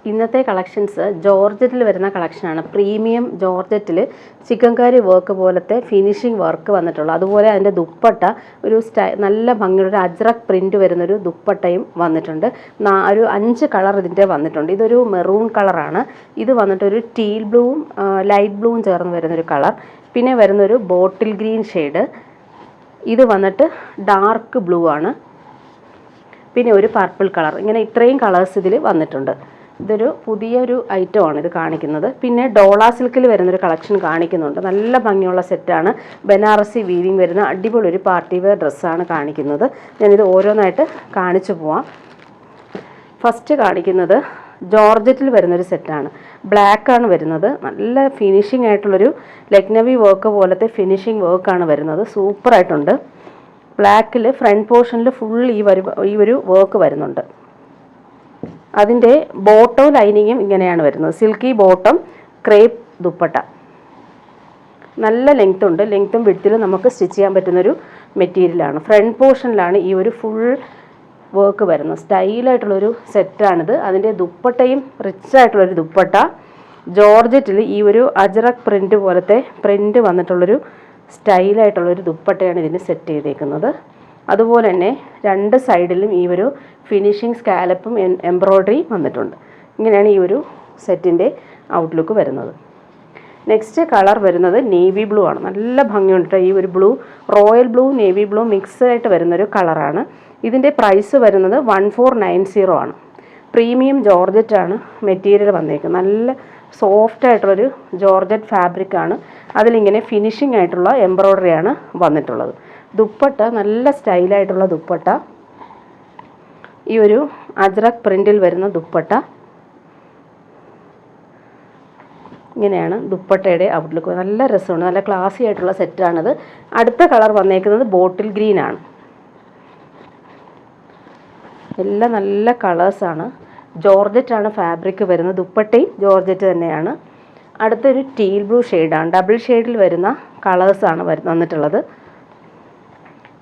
ഇന്നത്തെ കളക്ഷൻസ് ജോർജറ്റിൽ വരുന്ന കളക്ഷനാണ്. പ്രീമിയം ജോർജറ്റിൽ ചിക്കൻകാരി വർക്ക് പോലത്തെ ഫിനിഷിംഗ് വർക്ക് വന്നിട്ടുള്ളൂ. അതുപോലെ അതിൻ്റെ ദുപ്പട്ട ഒരു നല്ല ഭംഗിയുള്ള ഒരു അജ്രക് പ്രിൻറ്റ് വരുന്നൊരു ദുപ്പട്ടയും വന്നിട്ടുണ്ട്. ഒരു 5 കളർ ഇതിൻ്റെ വന്നിട്ടുണ്ട്. ഇതൊരു മെറൂൺ കളറാണ്. ഇത് വന്നിട്ടൊരു ടീൽ ബ്ലൂവും ലൈറ്റ് ബ്ലൂവും ചേർന്ന് വരുന്നൊരു കളർ. പിന്നെ വരുന്നൊരു ബോട്ടിൽ ഗ്രീൻ ഷെയ്ഡ്. ഇത് വന്നിട്ട് ഡാർക്ക് ബ്ലൂ ആണ്. പിന്നെ ഒരു പർപ്പിൾ കളർ. ഇങ്ങനെ ഇത്രയും കളേഴ്സ് ഇതിൽ വന്നിട്ടുണ്ട്. ഇതൊരു പുതിയൊരു ഐറ്റമാണ് ഇത് കാണിക്കുന്നത്. പിന്നെ ഡോള സിൽക്കിൽ വരുന്നൊരു കളക്ഷൻ കാണിക്കുന്നുണ്ട്. നല്ല ഭംഗിയുള്ള സെറ്റാണ്. ബനാറസി വീവിങ് വരുന്ന അടിപൊളി ഒരു പാർട്ടി വെയർ ഡ്രസ്സാണ് കാണിക്കുന്നത്. ഞാനിത് ഓരോന്നായിട്ട് കാണിച്ചു പോവാം. ഫസ്റ്റ് കാണിക്കുന്നത് ജോർജറ്റിൽ വരുന്നൊരു സെറ്റാണ്. ബ്ലാക്കാണ് വരുന്നത്. നല്ല ഫിനിഷിംഗ് ആയിട്ടുള്ളൊരു ലക്നവി വർക്ക് പോലത്തെ ഫിനിഷിംഗ് വർക്കാണ് വരുന്നത്. സൂപ്പറായിട്ടുണ്ട്. ബ്ലാക്കിൽ ഫ്രണ്ട് പോർഷനിൽ ഫുൾ ഈ ഒരു വർക്ക് വരുന്നുണ്ട്. അതിൻ്റെ ബോട്ടം ലൈനിങ്ങും ഇങ്ങനെയാണ് വരുന്നത്. Silky bottom, crepe dupatta. നല്ല ലെങ്ത് ഉണ്ട്. ലെങ്ത്തും വിഡ്ത്തിലും നമുക്ക് സ്റ്റിച്ച് ചെയ്യാൻ പറ്റുന്നൊരു മെറ്റീരിയലാണ്. ഫ്രണ്ട് പോർഷനിലാണ് ഈ ഒരു ഫുൾ വർക്ക് വരുന്നത്. സ്റ്റൈലായിട്ടുള്ളൊരു സെറ്റാണിത്. അതിൻ്റെ ദുപ്പട്ടയും റിച്ച് ആയിട്ടുള്ളൊരു ദുപ്പട്ട. ജോർജറ്റിൽ ഈ ഒരു അജ്രക് പ്രിൻറ്റ് പോലത്തെ പ്രിൻറ്റ് വന്നിട്ടുള്ളൊരു സ്റ്റൈലായിട്ടുള്ളൊരു ദുപ്പട്ടയാണ് ഇതിന് സെറ്റ് ചെയ്തേക്കുന്നത്. അതുപോലെ തന്നെ 2 സൈഡിലും ഈ ഒരു ഫിനിഷിംഗ് സ്കാലപ്പും എംബ്രോയ്ഡറി വന്നിട്ടുണ്ട്. ഇങ്ങനെയാണ് ഈ ഒരു സെറ്റിൻ്റെ ഔട്ട്ലുക്ക് വരുന്നത്. നെക്സ്റ്റ് കളർ വരുന്നത് നേവി ബ്ലൂ ആണ്. നല്ല ഭംഗിയുണ്ട്. ഈ ഒരു blue royal blue navy blue mix ആയിട്ട് വരുന്നൊരു കളറാണ്. ഇതിൻ്റെ പ്രൈസ് വരുന്നത് 1490 ആണ്. പ്രീമിയം ജോർജറ്റാണ് മെറ്റീരിയൽ വന്നേക്കുന്നത്. നല്ല സോഫ്റ്റ് ആയിട്ടുള്ളൊരു ജോർജറ്റ് ഫാബ്രിക്കാണ്. അതിലിങ്ങനെ ഫിനിഷിംഗ് ആയിട്ടുള്ള എംബ്രോയ്ഡറിയാണ് വന്നിട്ടുള്ളത്. ദുപ്പട്ട നല്ല സ്റ്റൈലായിട്ടുള്ള ദുപ്പട്ട. ഈ ഒരു അജ്രക് പ്രിൻറ്റിൽ വരുന്ന ദുപ്പട്ട. ഇങ്ങനെയാണ് ദുപ്പട്ടയുടെ ഔട്ട്ലുക്ക്. നല്ല രസമുണ്ട്. നല്ല ക്ലാസി ആയിട്ടുള്ള സെറ്റാണിത്. അടുത്ത കളർ വന്നേക്കുന്നത് ബോട്ടിൽ ഗ്രീൻ ആണ്. എല്ലാം നല്ല കളേഴ്സാണ്. ജോർജറ്റാണ് ഫാബ്രിക് വരുന്നത്. ദുപ്പട്ടയും ജോർജറ്റ് തന്നെയാണ്. അടുത്തൊരു ടീൽ ബ്ലൂ ഷെയ്ഡാണ്. ഡബിൾ ഷെയ്ഡിൽ വരുന്ന കളേഴ്സാണ് വന്നിട്ടുള്ളത്.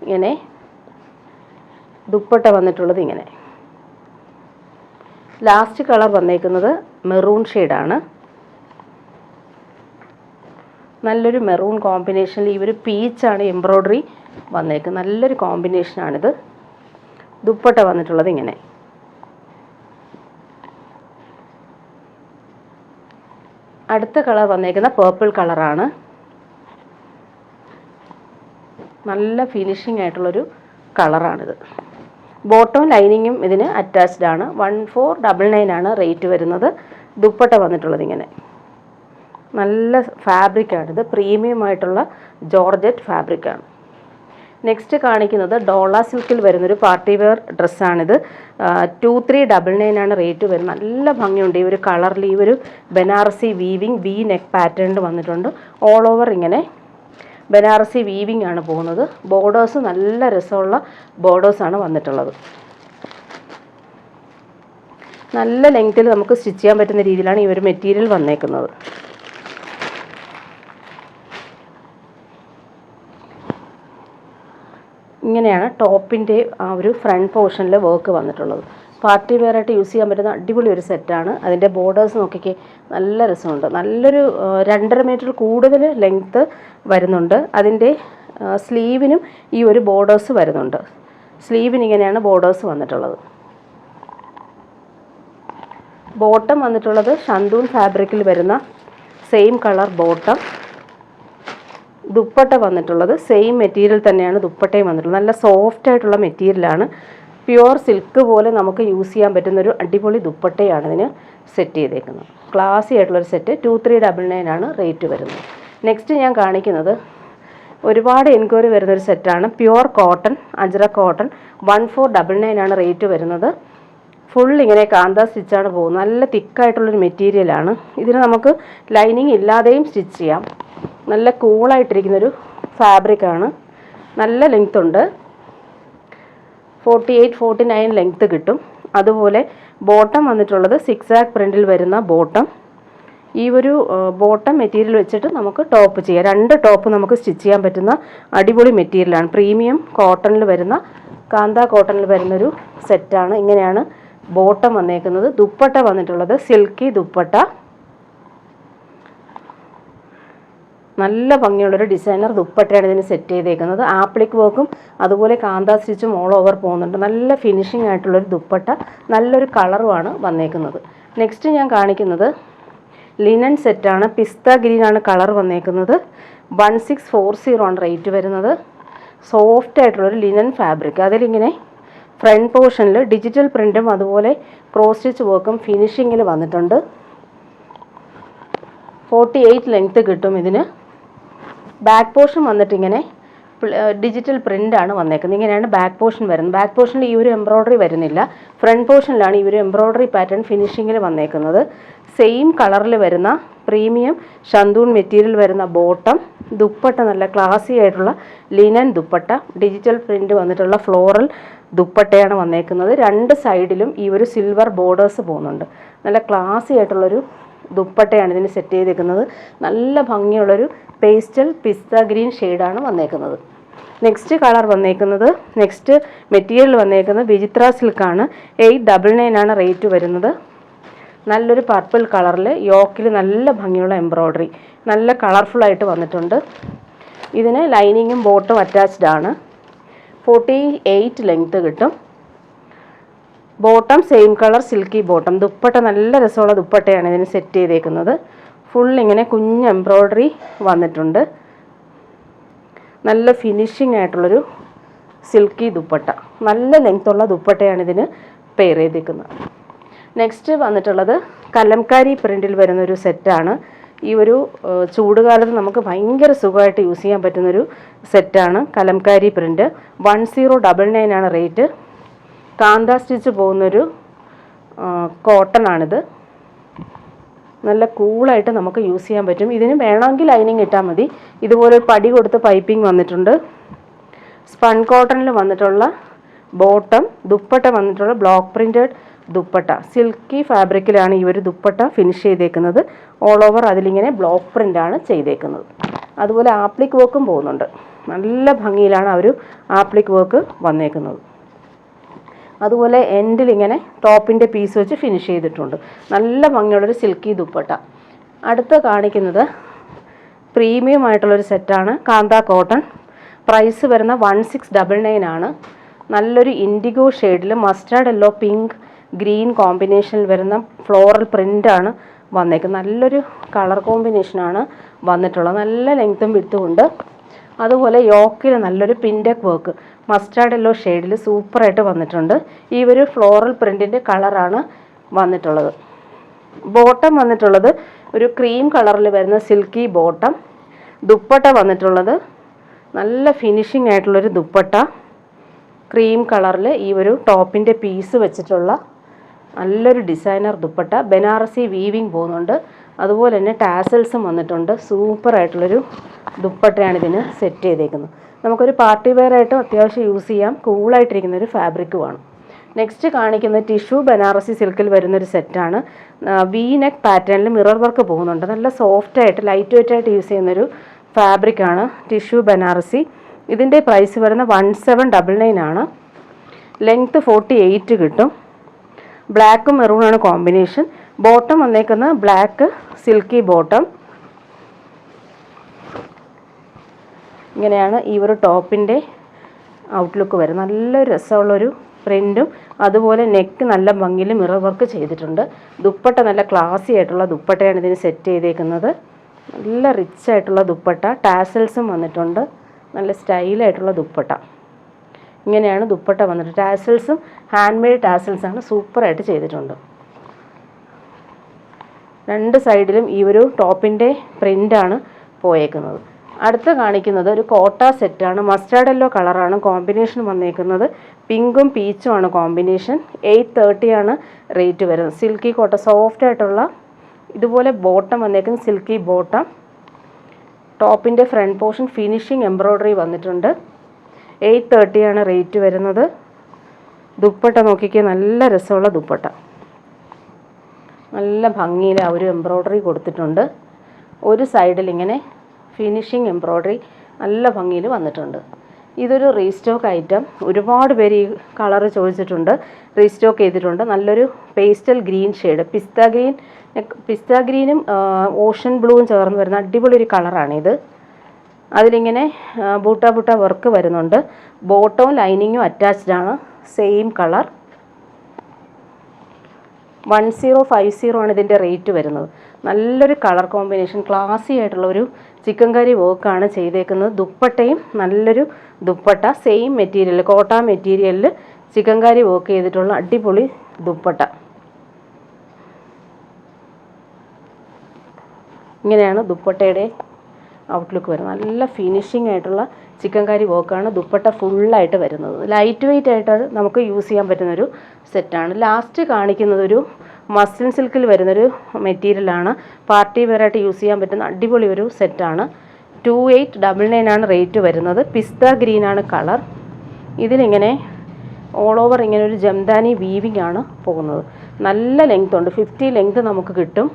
ഇങ്ങനെ ദുപ്പട്ട വന്നിട്ടുള്ളത് ഇങ്ങനെ. ലാസ്റ്റ് കളർ വന്നേക്കുന്നത് മെറൂൺ ഷെയ്ഡാണ്. നല്ലൊരു മെറൂൺ കോമ്പിനേഷനിൽ ഈ ഒരു പീച്ചാണ് എംബ്രോയ്ഡറി വന്നേക്കുന്നത്. നല്ലൊരു കോമ്പിനേഷനാണിത്. ദുപ്പട്ട വന്നിട്ടുള്ളത് ഇങ്ങനെ. അടുത്ത കളർ വന്നേക്കുന്ന പേർപ്പിൾ കളറാണ്. നല്ല ഫിനിഷിംഗ് ആയിട്ടുള്ളൊരു കളറാണിത്. ബോട്ടം ലൈനിങ്ങും ഇതിന് അറ്റാച്ച്ഡ് ആണ്. 1499 ആണ് റേറ്റ് വരുന്നത്. ദുപ്പട്ട വന്നിട്ടുള്ളത് ഇങ്ങനെ. നല്ല ഫാബ്രിക്കാണിത്. പ്രീമിയം ആയിട്ടുള്ള ജോർജറ്റ് ഫാബ്രിക്കാണ്. നെക്സ്റ്റ് കാണിക്കുന്നത് ഡോള സിൽക്കിൽ വരുന്നൊരു പാർട്ടി വെയർ ഡ്രസ്സാണിത്. 2399 ആണ് റേറ്റ് വരുന്നത്. നല്ല ഭംഗിയുണ്ട്. ഈ ഒരു കളറിൽ ഈ ഒരു Banarasi weaving V neck pattern വന്നിട്ടുണ്ട്. ഓൾ ഓവർ ഇങ്ങനെ ബനാറസി വീവിങ് ആണ് പോകുന്നത്. ബോർഡേഴ്സ് നല്ല രസമുള്ള ബോർഡേഴ്സാണ് വന്നിട്ടുള്ളത്. നല്ല ലെങ്ത്തിൽ നമുക്ക് സ്റ്റിച്ച് ചെയ്യാൻ പറ്റുന്ന രീതിയിലാണ് ഈ ഒരു മെറ്റീരിയൽ വന്നേക്കുന്നത്. ഇങ്ങനെയാണ് ടോപ്പിൻ്റെ ആ ഒരു ഫ്രണ്ട് പോർഷനിൽ വർക്ക് വന്നിട്ടുള്ളത്. പാർട്ടി വെയറായിട്ട് യൂസ് ചെയ്യാൻ പറ്റുന്ന അടിപൊളി ഒരു സെറ്റാണ്. അതിൻ്റെ ബോർഡേഴ്സ് നോക്കിക്കേ, നല്ല രസമുണ്ട്. നല്ലൊരു 2.5 മീറ്റർ കൂടുതൽ ലെങ്ത്ത് വരുന്നുണ്ട്. അതിൻ്റെ സ്ലീവിനും ഈ ഒരു ബോർഡേഴ്സ് വരുന്നുണ്ട്. സ്ലീവിന് ഇങ്ങനെയാണ് ബോർഡേഴ്സ് വന്നിട്ടുള്ളത്. ബോട്ടം വന്നിട്ടുള്ളത് ഷന്തൂൺ ഫാബ്രിക്കിൽ വരുന്ന സെയിം കളർ ബോട്ടം. ദുപ്പട്ട വന്നിട്ടുള്ളത് സെയിം മെറ്റീരിയൽ തന്നെയാണ് ദുപ്പട്ടയും വന്നിട്ടുള്ളത്. നല്ല സോഫ്റ്റ് ആയിട്ടുള്ള മെറ്റീരിയലാണ്. പ്യുവർ സിൽക്ക് പോലെ നമുക്ക് യൂസ് ചെയ്യാൻ പറ്റുന്നൊരു അടിപൊളി ദുപ്പട്ടയാണ് ഇതിന് സെറ്റ് ചെയ്തേക്കുന്നത്. ക്ലാസി ആയിട്ടുള്ളൊരു സെറ്റ്. 2399 ആണ് റേറ്റ് വരുന്നത്. നെക്സ്റ്റ് ഞാൻ കാണിക്കുന്നത് ഒരുപാട് എൻക്വയറി വരുന്നൊരു സെറ്റാണ്. Pure cotton, ajrak cotton. 1499 ആണ് റേറ്റ് വരുന്നത്. ഫുൾ ഇങ്ങനെ കാന്ത സ്റ്റിച്ചാണ് പോകുന്നത്. നല്ല തിക്കായിട്ടുള്ളൊരു മെറ്റീരിയലാണ്. ഇതിന് നമുക്ക് ലൈനിങ് ഇല്ലാതെയും സ്റ്റിച്ച് ചെയ്യാം. നല്ല കൂളായിട്ടിരിക്കുന്നൊരു ഫാബ്രിക്കാണ്. നല്ല ലെങ്ത് ഉണ്ട്. 48-49 ലെങ്ത്ത് കിട്ടും. അതുപോലെ ബോട്ടം വന്നിട്ടുള്ളത് 6 പ്രിൻറ്റിൽ വരുന്ന ബോട്ടം. ഈ ഒരു ബോട്ടം മെറ്റീരിയൽ വെച്ചിട്ട് നമുക്ക് ടോപ്പ് ചെയ്യാം. 2 ടോപ്പ് നമുക്ക് സ്റ്റിച്ച് ചെയ്യാൻ പറ്റുന്ന അടിപൊളി മെറ്റീരിയലാണ്. പ്രീമിയം കോട്ടണിൽ വരുന്ന കാന്ത കോട്ടണിൽ വരുന്നൊരു സെറ്റാണ്. ഇങ്ങനെയാണ് ബോട്ടം വന്നേക്കുന്നത്. ദുപ്പട്ട വന്നിട്ടുള്ളത് സിൽക്കി ദുപ്പട്ട. നല്ല ഭംഗിയുള്ളൊരു ഡിസൈനർ ദുപ്പട്ടയാണ് ഇതിന് സെറ്റ് ചെയ്തേക്കുന്നത്. ആപ്ലിക് വർക്കും അതുപോലെ കാന്ത സ്റ്റിച്ചും ഓൾ ഓവർ പോകുന്നുണ്ട്. നല്ല ഫിനിഷിംഗ് ആയിട്ടുള്ളൊരു ദുപ്പട്ട, നല്ലൊരു കളറുമാണ് വന്നേക്കുന്നത്. നെക്സ്റ്റ് ഞാൻ കാണിക്കുന്നത് ലിനൻ സെറ്റാണ്. പിസ്ത ഗ്രീനാണ് കളർ വന്നേക്കുന്നത്. 1640 ആണ് റേറ്റ് വരുന്നത്. സോഫ്റ്റ് ആയിട്ടുള്ളൊരു ലിനൻ ഫാബ്രിക്. അതിലിങ്ങനെ ഫ്രണ്ട് പോർഷനിൽ ഡിജിറ്റൽ പ്രിൻറ്റും അതുപോലെ ക്രോസ് സ്റ്റിച്ച് വർക്കും ഫിനിഷിങ്ങിൽ വന്നിട്ടുണ്ട്. 48 ലെങ്ത്ത് കിട്ടും ഇതിന്. ബാക്ക് പോർഷൻ വന്നിട്ട് ഇങ്ങനെ ഡിജിറ്റൽ പ്രിൻ്റാണ് വന്നേക്കുന്നത്. ഇങ്ങനെയാണ് ബാക്ക് പോർഷൻ വരുന്നത്. ബാക്ക് പോർഷനിൽ ഈ ഒരു എംബ്രോയ്ഡറി വരുന്നില്ല. ഫ്രണ്ട് പോർഷനിലാണ് ഈ ഒരു എംബ്രോയ്ഡറി പാറ്റേൺ ഫിനിഷിങ്ങിൽ വന്നേക്കുന്നത്. സെയിം കളറിൽ വരുന്ന പ്രീമിയം ഷന്തൂൺ മെറ്റീരിയൽ വരുന്ന ബോട്ടം. ദുപ്പട്ട നല്ല ക്ലാസി ആയിട്ടുള്ള ലിനൻ ദുപ്പട്ട. ഡിജിറ്റൽ പ്രിൻ്റ് വന്നിട്ടുള്ള ഫ്ലോറൽ ദുപ്പട്ടയാണ് വന്നേക്കുന്നത്. രണ്ട് സൈഡിലും ഈ ഒരു സിൽവർ ബോർഡേഴ്സ് പോകുന്നുണ്ട്. നല്ല ക്ലാസി ആയിട്ടുള്ളൊരു ദുപ്പട്ടയാണ് ഇതിന് സെറ്റ് ചെയ്തേക്കുന്നത്. നല്ല ഭംഗിയുള്ളൊരു പേസ്റ്റൽ പിസ്ത ഗ്രീൻ ഷെയ്ഡാണ് വന്നേക്കുന്നത്. നെക്സ്റ്റ് കളർ വന്നേക്കുന്നത്, നെക്സ്റ്റ് മെറ്റീരിയൽ വന്നേക്കുന്നത് വിചിത്ര സിൽക്കാണ്. 899 ആണ് റേറ്റ് വരുന്നത്. നല്ലൊരു പർപ്പിൾ കളറിൽ യോക്കിൽ നല്ല ഭംഗിയുള്ള എംബ്രോയ്ഡറി, നല്ല കളർഫുള്ളായിട്ട് വന്നിട്ടുണ്ട്. ഇതിന് ലൈനിങ്ങും ബോട്ടും അറ്റാച്ച്ഡ് ആണ്. 48 ലെങ്ത്ത് കിട്ടും. Bottom same colour silky bottom. Dupatta നല്ല രസമുള്ള ദുപ്പട്ടയാണ് ഇതിന് സെറ്റ് ചെയ്തേക്കുന്നത്. ഫുൾ ഇങ്ങനെ കുഞ്ഞ് എംബ്രോയ്ഡറി വന്നിട്ടുണ്ട്. നല്ല ഫിനിഷിംഗ് ആയിട്ടുള്ളൊരു സിൽക്കി ദുപ്പട്ട, നല്ല ലെങ്ത്തുള്ള ദുപ്പട്ടയാണ് ഇതിന് പെയർ ചെയ്തേക്കുന്നത്. നെക്സ്റ്റ് വന്നിട്ടുള്ളത് കലംകാരി പ്രിൻറ്റിൽ വരുന്നൊരു സെറ്റാണ്. ഈ ഒരു ചൂടുകാലത്ത് നമുക്ക് ഭയങ്കര സുഖമായിട്ട് യൂസ് ചെയ്യാൻ പറ്റുന്നൊരു സെറ്റാണ് കലംകാരി പ്രിൻറ്റ്. 1099 ആണ് റേറ്റ്. കാന്ത സ്റ്റിച്ച് പോകുന്നൊരു കോട്ടൺ ആണിത്. നല്ല കൂളായിട്ട് നമുക്ക് യൂസ് ചെയ്യാൻ പറ്റും. ഇതിന് വേണമെങ്കിൽ ലൈനിങ് ഇട്ടാൽ മതി. ഇതുപോലെ പടി കൊടുത്ത് പൈപ്പിംഗ് വന്നിട്ടുണ്ട്. സ്പൺ കോട്ടണിൽ വന്നിട്ടുള്ള ബോട്ടം. ദുപ്പട്ട വന്നിട്ടുള്ള ബ്ലോക്ക് പ്രിൻറ്റഡ് ദുപ്പട്ട. സിൽക്കി ഫാബ്രിക്കിലാണ് ഈ ഒരു ദുപ്പട്ട ഫിനിഷ് ചെയ്തേക്കുന്നത്. ഓൾ ഓവർ അതിലിങ്ങനെ ബ്ലോക്ക് പ്രിൻ്റാണ് ചെയ്തേക്കുന്നത്. അതുപോലെ ആപ്ലിക് വർക്കും പോകുന്നുണ്ട്. നല്ല ഭംഗിയിലാണ് ആ ഒരു ആപ്ലിക് വർക്ക് വന്നേക്കുന്നത്. അതുപോലെ എൻഡിൽ ഇങ്ങനെ ടോപ്പിൻ്റെ പീസ് വെച്ച് ഫിനിഷ് ചെയ്തിട്ടുണ്ട്. നല്ല ഭംഗിയുള്ളൊരു സിൽക്കി ദുപ്പട്ട. അടുത്ത് കാണിക്കുന്നത് പ്രീമിയം ആയിട്ടുള്ളൊരു സെറ്റാണ്. കാന്ത കോട്ടൺ. പ്രൈസ് വരുന്ന 1699 ആണ്. നല്ലൊരു ഇൻഡിഗോ ഷെയ്ഡിൽ മസ്റ്റാർഡ് യെല്ലോ പിങ്ക് ഗ്രീൻ കോമ്പിനേഷനിൽ വരുന്ന ഫ്ലോറൽ പ്രിൻ്റാണ് വന്നേക്കുന്നത്. നല്ലൊരു കളർ കോമ്പിനേഷനാണ് വന്നിട്ടുള്ളത്. നല്ല ലെങ്ത്തും വിഡ്ത്തും ഉണ്ട്. അതുപോലെ യോക്കിൽ നല്ലൊരു പിൻഡക് വർക്ക് മസ്റ്റാർഡ് യെല്ലോ ഷെയ്ഡിൽ സൂപ്പറായിട്ട് വന്നിട്ടുണ്ട്. ഈ ഒരു ഫ്ലോറൽ പ്രിൻറ്റിൻ്റെ കളറാണ് വന്നിട്ടുള്ളത്. ബോട്ടം വന്നിട്ടുള്ളത് ഒരു ക്രീം കളറിൽ വരുന്ന സിൽക്കി ബോട്ടം. ദുപ്പട്ട വന്നിട്ടുള്ളത് നല്ല ഫിനിഷിംഗ് ആയിട്ടുള്ളൊരു ദുപ്പട്ട. ക്രീം കളറിൽ ഈ ഒരു ടോപ്പിൻ്റെ പീസ് വെച്ചിട്ടുള്ള നല്ലൊരു ഡിസൈനർ ദുപ്പട്ട. ബനാറസി വീവിങ് പോകുന്നുണ്ട്. അതുപോലെ തന്നെ ടാസൽസും വന്നിട്ടുണ്ട്. സൂപ്പറായിട്ടുള്ളൊരു ദുപ്പട്ടയാണ് ഇതിന് സെറ്റ് ചെയ്തേക്കുന്നത്. നമുക്കൊരു പാർട്ടി വെയർ ആയിട്ടും അത്യാവശ്യം യൂസ് ചെയ്യാം. കൂളായിട്ടിരിക്കുന്നൊരു ഫാബ്രിക്കുമാണ്. നെക്സ്റ്റ് കാണിക്കുന്നത് ടിഷ്യൂ ബനാറസി സിൽക്കിൽ വരുന്നൊരു സെറ്റാണ്. വി നെക്ക് പാറ്റേണിൽ മിറർ വർക്ക് പോകുന്നുണ്ട്. നല്ല സോഫ്റ്റായിട്ട് ലൈറ്റ് വെയ്റ്റ് ആയിട്ട് യൂസ് ചെയ്യുന്നൊരു ഫാബ്രിക്കാണ് ടിഷ്യൂ ബനാറസി. ഇതിൻ്റെ പ്രൈസ് വരുന്ന 1799 ആണ്. ലെങ്ത്ത് 48 കിട്ടും. ബ്ലാക്കും മെറൂണാണ് കോമ്പിനേഷൻ. ബോട്ടം വന്നേക്കുന്ന ബ്ലാക്ക് സിൽക്കി ബോട്ടം. ഇങ്ങനെയാണ് ഈ ഒരു ടോപ്പിൻ്റെ ഔട്ട്ലുക്ക് വരുന്നത്. നല്ലൊരു രസമുള്ളൊരു പ്രിൻറ്റും അതുപോലെ നെക്ക് നല്ല ഭംഗിയിൽ മിറർ വർക്ക് ചെയ്തിട്ടുണ്ട്. ദുപ്പട്ട നല്ല ക്ലാസി ആയിട്ടുള്ള ദുപ്പട്ടയാണ് ഇതിന് സെറ്റ് ചെയ്തേക്കുന്നത്. നല്ല റിച്ച് ആയിട്ടുള്ള ദുപ്പട്ട. ടാസൽസും വന്നിട്ടുണ്ട്. നല്ല സ്റ്റൈലായിട്ടുള്ള ദുപ്പട്ട. ഇങ്ങനെയാണ് ദുപ്പട്ട വന്നിട്ട്. ടാസൽസും ഹാൻഡ് മെയ്ഡ് ടാസൽസാണ്. സൂപ്പറായിട്ട് ചെയ്തിട്ടുണ്ട്. രണ്ട് സൈഡിലും ഈ ഒരു ടോപ്പിൻ്റെ പ്രിൻ്റാണ് പോയേക്കുന്നത്. അടുത്ത് കാണിക്കുന്നത് ഒരു കോട്ട സെറ്റാണ്. മസ്റ്റാർഡ് യെല്ലോ കളറാണ് കോമ്പിനേഷൻ വന്നേക്കുന്നത്. പിങ്കും പീച്ചുമാണ് കോമ്പിനേഷൻ. 830 ആണ് റേറ്റ് വരുന്നത്. സിൽക്കി കോട്ട സോഫ്റ്റ് ആയിട്ടുള്ള ഇതുപോലെ ബോട്ടം വന്നേക്കുന്നത് സിൽക്കി ബോട്ടം. ടോപ്പിൻ്റെ ഫ്രണ്ട് പോർഷൻ ഫിനിഷിംഗ് എംബ്രോയ്ഡറി വന്നിട്ടുണ്ട്. 830 ആണ് റേറ്റ് വരുന്നത്. ദുപ്പട്ട നോക്കിക്കുക, നല്ല രസമുള്ള ദുപ്പട്ട. നല്ല ഭംഗിയിൽ ആ ഒരു എംബ്രോയ്ഡറി കൊടുത്തിട്ടുണ്ട്. ഒരു സൈഡിൽ ഇങ്ങനെ ഫിനിഷിംഗ് എംബ്രോയ്ഡറി നല്ല ഭംഗിയിൽ വന്നിട്ടുണ്ട്. ഇതൊരു റീസ്റ്റോക്ക് ഐറ്റം. ഒരുപാട് പേര് ഈ കളർ ചോദിച്ചിട്ടുണ്ട്, റീസ്റ്റോക്ക് ചെയ്തിട്ടുണ്ട്. നല്ലൊരു പേസ്റ്റൽ ഗ്രീൻ ഷെയ്ഡ്, പിസ്ത ഗ്രീനും ഓഷൻ ബ്ലൂവും ചേർന്ന് വരുന്ന അടിപൊളി ഒരു കളറാണിത്. അതിലിങ്ങനെ ബൂട്ട വർക്ക് വരുന്നുണ്ട്. ബോട്ടവും ലൈനിങ്ങും അറ്റാച്ച്ഡ് ആണ്, സെയിം കളർ. 1050 ആണ് ഇതിൻ്റെ റേറ്റ് വരുന്നത്. നല്ലൊരു കളർ കോമ്പിനേഷൻ, ക്ലാസി ആയിട്ടുള്ള ഒരു ചിക്കൻകാരി വർക്കാണ് ചെയ്തേക്കുന്നത്. ദുപ്പട്ടയും നല്ലൊരു ദുപ്പട്ട, സെയിം മെറ്റീരിയൽ, കോട്ട മെറ്റീരിയലിൽ ചിക്കൻകാരി വർക്ക് ചെയ്തിട്ടുള്ള അടിപൊളി ദുപ്പട്ട. ഇങ്ങനെയാണ് ദുപ്പട്ടയുടെ ഔട്ട്ലുക്ക് വരുന്നത്. നല്ല ഫിനിഷിംഗ് ആയിട്ടുള്ള ചിക്കൻകാരി വർക്കാണ് ദുപ്പട്ട ഫുള്ളായിട്ട് വരുന്നത്. ലൈറ്റ് വെയ്റ്റ് ആയിട്ട് നമുക്ക് യൂസ് ചെയ്യാൻ പറ്റുന്നൊരു സെറ്റാണ്. ലാസ്റ്റ് കാണിക്കുന്നത് ഒരു മസ്ലിൻ സിൽക്കിൽ വരുന്നൊരു മെറ്റീരിയലാണ്. പാർട്ടി വെയറായിട്ട് യൂസ് ചെയ്യാൻ പറ്റുന്ന അടിപൊളി ഒരു സെറ്റാണ്. 2899 ആണ് റേറ്റ് വരുന്നത്. പിസ്ത ഗ്രീനാണ് കളർ. ഇതിലിങ്ങനെ ഓൾ ഓവർ ഇങ്ങനെ ഒരു ജംദാനി വീവിംഗ് ആണ് പോകുന്നത്. നല്ല ലെങ്ത് ഉണ്ട്, 50 ലെങ്ത് നമുക്ക് കിട്ടും.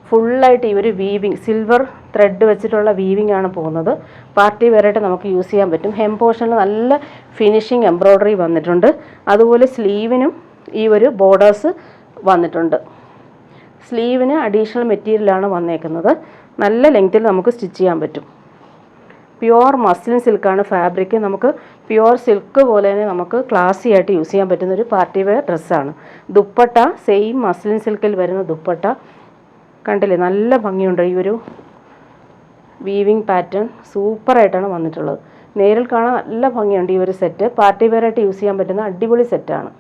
ഫുള്ളായിട്ട് ഈ ഒരു വീവിങ്, സിൽവർ ത്രെഡ് വെച്ചിട്ടുള്ള വീവിംഗ് ആണ് പോകുന്നത്. പാർട്ടി വെയറായിട്ട് നമുക്ക് യൂസ് ചെയ്യാൻ പറ്റും. ഹെം പോർഷനിൽ നല്ല ഫിനിഷിങ് എംബ്രോയ്ഡറി വന്നിട്ടുണ്ട്. അതുപോലെ സ്ലീവിനും ഈ ഒരു ബോർഡേഴ്സ് വന്നിട്ടുണ്ട്. സ്ലീവിന് അഡീഷണൽ മെറ്റീരിയലാണ് വന്നേക്കുന്നത്. നല്ല ലെങ്ത്തിൽ നമുക്ക് സ്റ്റിച്ച് ചെയ്യാൻ പറ്റും. പ്യുവർ മസ്ലിൻ സിൽക്കാണ് ഫാബ്രിക്. നമുക്ക് പ്യുവർ സിൽക്ക് പോലെ തന്നെ നമുക്ക് ക്ലാസി ആയിട്ട് യൂസ് ചെയ്യാൻ പറ്റുന്ന ഒരു പാർട്ടി വെയർ ഡ്രസ്സാണ്. ദുപ്പട്ട സെയിം മസ്ലിൻ സിൽക്കിൽ വരുന്ന ദുപ്പട്ട കണ്ടില്ലേ, നല്ല ഭംഗിയുണ്ട്. ഈ ഒരു വീവിങ് പാറ്റേൺ സൂപ്പറായിട്ടാണ് വന്നിട്ടുള്ളത്. നേരിൽ കാണാൻ നല്ല ഭംഗിയുണ്ട്. ഈ ഒരു സെറ്റ് പാർട്ടി വെയറായിട്ട് യൂസ് ചെയ്യാൻ പറ്റുന്ന അടിപൊളി സെറ്റാണ്.